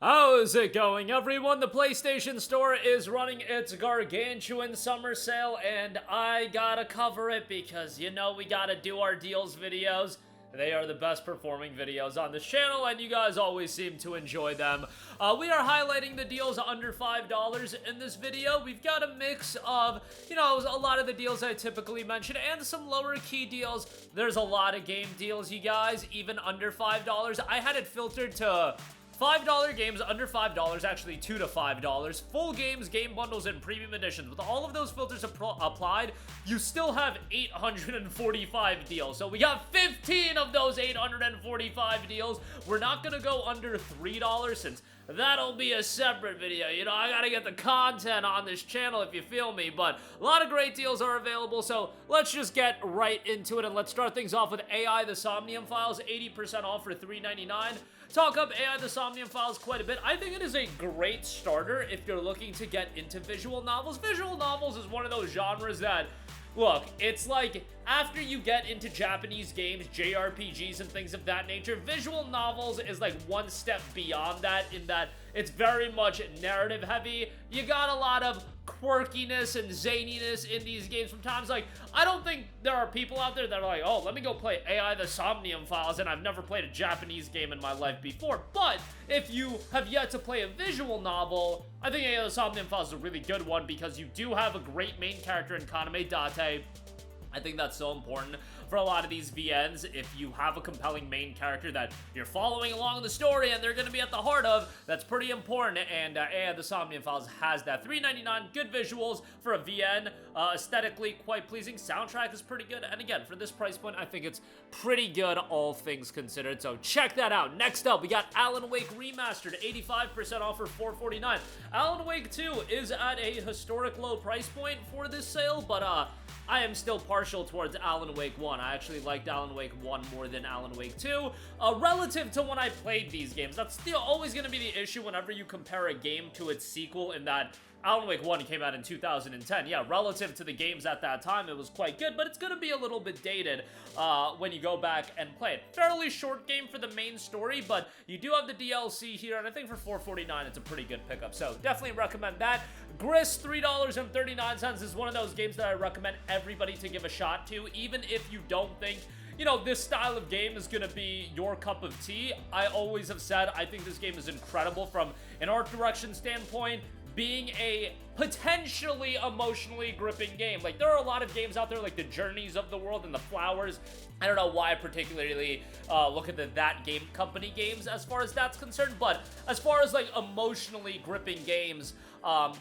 How's it going, everyone? The PlayStation Store is running its gargantuan summer sale, and I gotta cover it because, you know, we gotta do our deals videos. They are the best performing videos on this channel, and you guys always seem to enjoy them. We are highlighting the deals under $5 in this video. We've got a mix of, you know, a lot of the deals I typically mention, and some lower key deals. There's a lot of game deals, you guys, even under $5. I had it filtered to $5 games under $5, actually $2 to $5, full games, game bundles, and premium editions. With all of those filters applied, you still have 845 deals. So we got 15 of those 845 deals. We're not gonna go under $3 since that'll be a separate video. You know, I gotta get the content on this channel, if you feel me, but a lot of great deals are available, so let's just get right into it, and let's start things off with AI the Somnium Files, 80% off for $3.99. Talk up AI the Somnium Files quite a bit. I think it is a great starter if you're looking to get into visual novels. Visual novels is one of those genres that, look, it's like after you get into Japanese games, JRPGs, and things of that nature, visual novels is like one step beyond that in that it's very much narrative heavy. You got a lot of quirkiness and zaniness in these games from times. Like, I don't think there are people out there that are like, oh, let me go play AI the Somnium Files, and I've never played a Japanese game in my life before. But if you have yet to play a visual novel, I think AI the Somnium Files is a really good one because you do have a great main character in Kaname Date. I think that's so important for a lot of these VNs. If you have a compelling main character that you're following along the story and they're going to be at the heart of, that's pretty important, and AI the Somnium Files has that. $3.99, good visuals for a VN, aesthetically quite pleasing, soundtrack is pretty good, and again, for this price point, I think it's pretty good, all things considered, so check that out. Next up, we got Alan Wake Remastered, 85% off for $4.49. Alan Wake 2 is at a historic low price point for this sale, but I am still partial towards Alan Wake 1. I actually liked Alan Wake 1 more than Alan Wake 2. Relative to when I played these games, that's still always going to be the issue whenever you compare a game to its sequel, in that Alan Wake 1 came out in 2010. Yeah, relative to the games at that time, it was quite good, but it's going to be a little bit dated when you go back and play it. Fairly short game for the main story, but you do have the DLC here, and I think for $4.49, it's a pretty good pickup, so definitely recommend that. GRIS, $3.39 is one of those games that I recommend everybody to give a shot to, even if you don't think, you know, this style of game is gonna be your cup of tea. I always have said I think this game is incredible from an art direction standpoint, being a potentially emotionally gripping game. Like, there are a lot of games out there like the Journeys of the world and the Flowers. I don't know why I particularly look at the That Game Company games as far as that's concerned, but as far as like emotionally gripping games,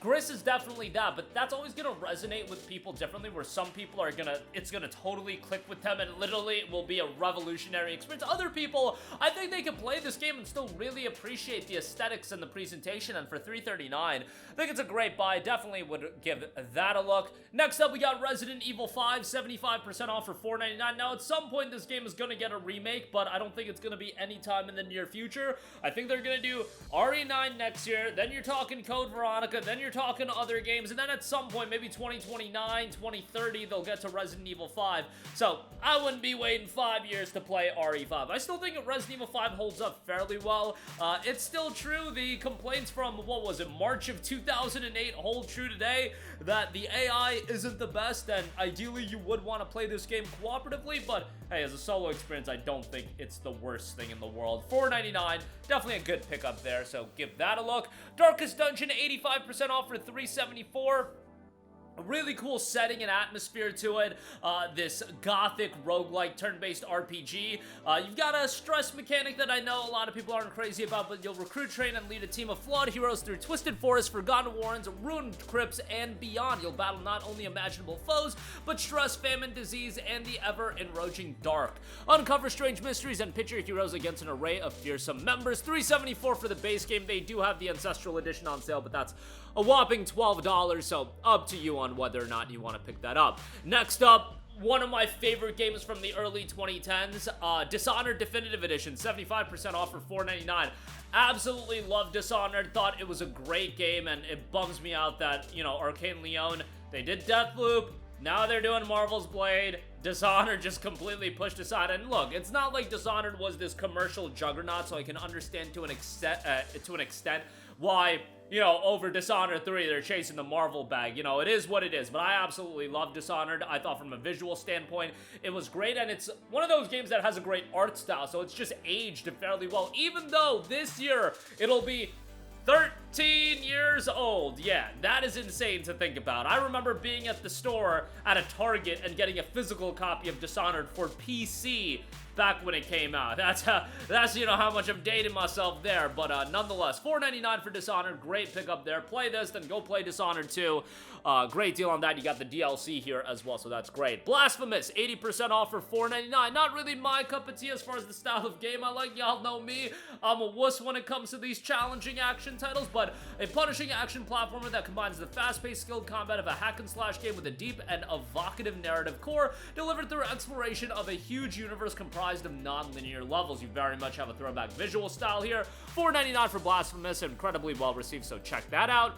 GRIS is definitely that, but that's always gonna resonate with people differently, where some people are it's gonna totally click with them and literally it will be a revolutionary experience. Other people, I think they can play this game and still really appreciate the aesthetics and the presentation, and for $3.39, I think it's a great buy. Definitely would give that a look. Next up, we got Resident Evil 5, 75% off for $4.99. Now, at some point, this game is gonna get a remake, but I don't think it's gonna be anytime in the near future. I think they're gonna do RE9 next year, then you're talking Code Veronica, then you're talking other games, and then at some point, maybe 2029, 2030, they'll get to Resident Evil 5. So I wouldn't be waiting 5 years to play RE5. I still think Resident Evil 5 holds up fairly well. It's still true. The complaints from, what was it, March of 2008 hold true today, that the AI isn't the best, and ideally you would want to play this game cooperatively, but hey, as a solo experience, I don't think it's the worst thing in the world. $4.99, definitely a good pickup there, so give that a look. Darkest Dungeon, 85% off for $3.74. A really cool setting and atmosphere to it, this gothic roguelike turn-based RPG. You've got a stress mechanic that I know a lot of people aren't crazy about, but you'll recruit, train, and lead a team of flawed heroes through twisted forests, forgotten warrens, ruined crypts, and beyond. You'll battle not only imaginable foes, but stress, famine, disease, and the ever-enraging dark. Uncover strange mysteries and pit your heroes against an array of fearsome members. $3.74 for the base game. They do have the Ancestral Edition on sale, but that's a whopping $12, so up to you on whether or not you want to pick that up. Next up, one of my favorite games from the early 2010s, Dishonored Definitive Edition, 75% off for $4.99. Absolutely love Dishonored, thought it was a great game, and it bums me out that, you know, Arcane Leon, they did Deathloop, now they're doing Marvel's Blade. Dishonored just completely pushed aside. And look, it's not like Dishonored was this commercial juggernaut, so I can understand to an extent why, you know, over Dishonored 3, they're chasing the Marvel bag. You know, it is what it is, but I absolutely love Dishonored. I thought from a visual standpoint, it was great, and it's one of those games that has a great art style, so it's just aged fairly well, even though this year, it'll be 13 years old. Yeah, that is insane to think about. I remember being at the store at a Target and getting a physical copy of Dishonored for PC back when it came out. That's you know how much I'm dating myself there, but nonetheless, $4.99 for Dishonored, great pickup there. Play this, then go play Dishonored 2. Great deal on that. You got the DLC here as well, so that's great. Blasphemous, 80% off for $4.99. Not really my cup of tea as far as the style of game I like. Y'all know me. I'm a wuss when it comes to these challenging action titles, but a punishing action platformer that combines the fast-paced skilled combat of a hack-and-slash game with a deep and evocative narrative core delivered through exploration of a huge universe comprised of non-linear levels. You very much have a throwback visual style here. $4.99 for Blasphemous, incredibly well received, so check that out.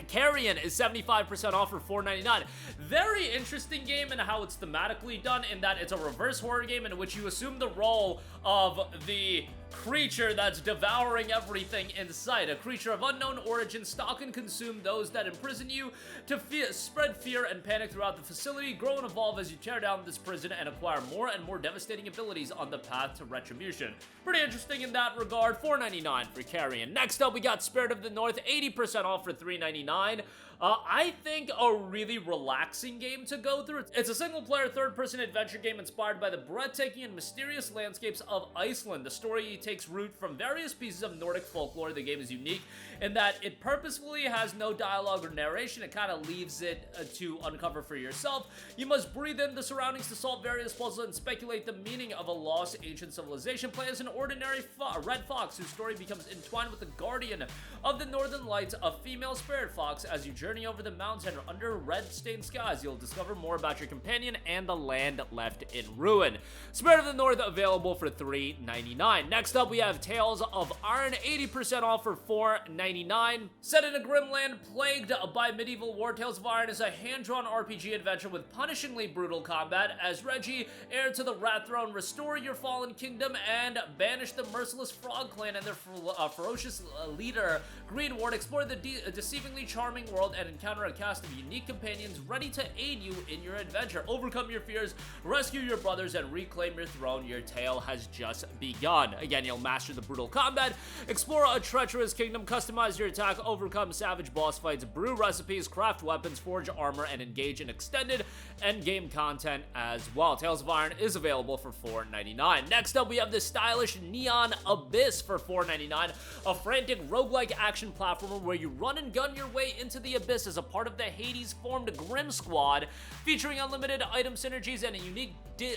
CARRION is 75% off for $4.99. Very interesting game in how it's thematically done, in that it's a reverse horror game in which you assume the role of the creature that's devouring everything in sight. A creature of unknown origin, stalk and consume those that imprison you to spread fear and panic throughout the facility. Grow and evolve as you tear down this prison and acquire more and more devastating abilities on the path to retribution. Pretty interesting in that regard. $4.99 for CARRION. Next up, we got Spirit of the North, 80% off for $3.99. I think a really relaxing game to go through. It's a single-player, third-person adventure game inspired by the breathtaking and mysterious landscapes of Iceland. The story takes root from various pieces of Nordic folklore. The game is unique in that it purposefully has no dialogue or narration. It kind of leaves it to uncover for yourself. You must breathe in the surroundings to solve various puzzles and speculate the meaning of a lost ancient civilization. Play as an ordinary red fox whose story becomes entwined with the guardian of the northern lights, a female spirit fox. As you journey over the mountains and under red-stained skies, you'll discover more about your companion and the land left in ruin. Spirit of the North available for $3.99. Next up, we have Tales of Iron, 80% off for $4.99. Set in a grim land plagued by medieval war, Tales of Iron is a hand-drawn RPG adventure with punishingly brutal combat. As Reggie, heir to the Rat Throne, restore your fallen kingdom and banish the merciless Frog Clan and their ferocious leader, Greenward. Explore the deceivingly charming world and encounter a cast of unique companions ready to aid you in your adventure. Overcome your fears, rescue your brothers, and reclaim your throne. Your tale has just begun. Again, you'll master the brutal combat, explore a treacherous kingdom, customize your attack, overcome savage boss fights, brew recipes, craft weapons, forge armor, and engage in extended endgame content as well. Tales of Iron is available for $4.99. Next up, we have the stylish Neon Abyss for $4.99, a frantic roguelike action platformer where you run and gun your way into the abyss as a part of the Hades-formed Grim Squad, featuring unlimited item synergies and a unique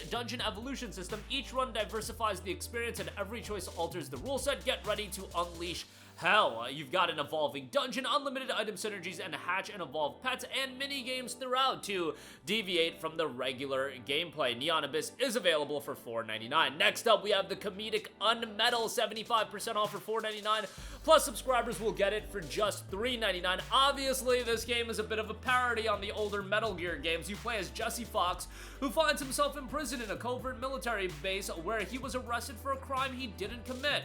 dungeon evolution system. Each run diversifies the experience and every choice alters the rule set. Get ready to unleash hell. You've got an evolving dungeon, unlimited item synergies, and hatch and evolve pets and mini games throughout to deviate from the regular gameplay. Neon Abyss is available for $4.99. Next up, we have the comedic UnMetal, 75% off for $4.99. Plus, subscribers will get it for just $3.99. Obviously, this game is a bit of a parody on the older Metal Gear games. You play as Jesse Fox, who finds himself imprisoned in a covert military base where he was arrested for a crime he didn't commit.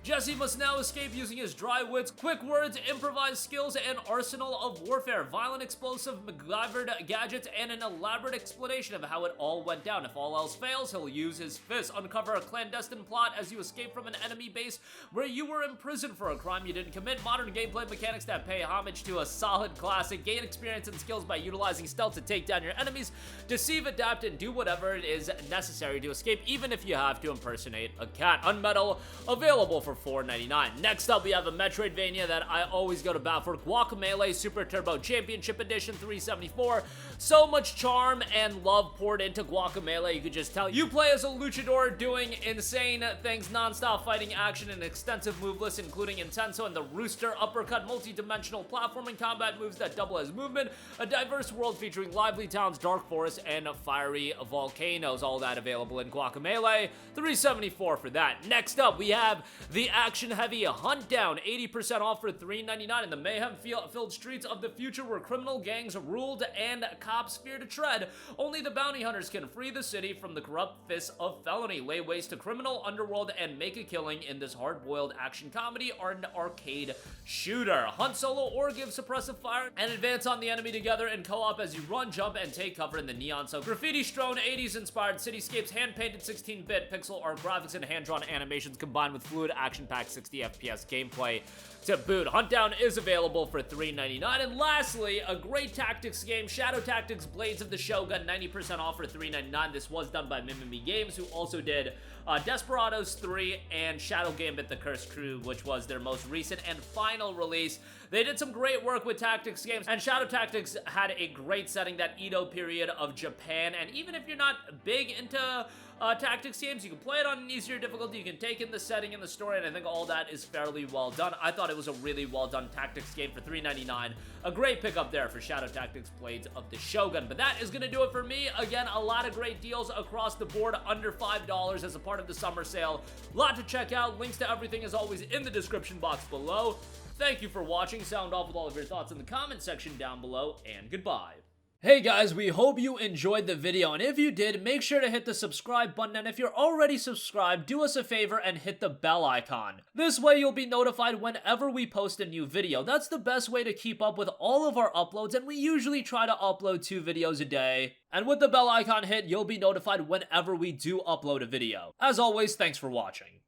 Jesse must now escape using his dry wits, quick words, improvised skills, and arsenal of warfare, violent, explosive, MacGyvered gadgets, and an elaborate explanation of how it all went down. If all else fails, he'll use his fists, uncover a clandestine plot as you escape from an enemy base where you were imprisoned for a crime you didn't commit. Modern gameplay mechanics that pay homage to a solid classic. Gain experience and skills by utilizing stealth to take down your enemies, deceive, adapt, and do whatever it is necessary to escape, even if you have to impersonate a cat. UnMetal, available for $4.99. Next up, we have a Metroidvania that I always go to bat for, Guacamelee Super Turbo Championship Edition, $3.74. So much charm and love poured into Guacamelee, you could just tell. You play as a luchador doing insane things, non-stop fighting action, and extensive move list, including Intenso and the Rooster Uppercut, multi-dimensional platformm combat moves that double as movement, a diverse world featuring lively towns, dark forests, and fiery volcanoes. All that available in Guacamelee, $3.74 for that. Next up, we have the The action-heavy Huntdown, 80% off for $3.99 in the mayhem-filled streets of the future where criminal gangs ruled and cops fear to tread. Only the bounty hunters can free the city from the corrupt fists of felony, lay waste to criminal underworld, and make a killing in this hard-boiled action comedy or an arcade shooter. Hunt solo or give suppressive fire and advance on the enemy together in co-op as you run, jump, and take cover in the neon so graffiti-strewn 80s-inspired cityscapes, hand-painted 16-bit pixel art graphics, and hand-drawn animations combined with fluid action-packed 60 FPS gameplay to boot. Huntdown is available for $3.99. And lastly, a great tactics game, Shadow Tactics Blades of the Shogun, 90% off for $3.99. This was done by Mimimi Games, who also did Desperados 3 and Shadow Gambit The Cursed Crew, which was their most recent and final release. They did some great work with tactics games, and Shadow Tactics had a great setting, that Edo period of Japan, and even if you're not big into tactics games, you can play it on an easier difficulty, you can take in the setting and the story, and I think all that is fairly well done. I thought it was a really well done tactics game for $3.99. A great pickup there for Shadow Tactics Blades of the Shogun. But that is going to do it for me. Again, a lot of great deals across the board, under $5 as a part of the summer sale. A lot to check out. Links to everything is always in the description box below. Thank you for watching. Sound off with all of your thoughts in the comment section down below, and goodbye. Hey guys, we hope you enjoyed the video, and if you did, make sure to hit the subscribe button, and if you're already subscribed, do us a favor and hit the bell icon. This way you'll be notified whenever we post a new video. That's the best way to keep up with all of our uploads, and we usually try to upload 2 videos a day. And with the bell icon hit, you'll be notified whenever we do upload a video. As always, thanks for watching.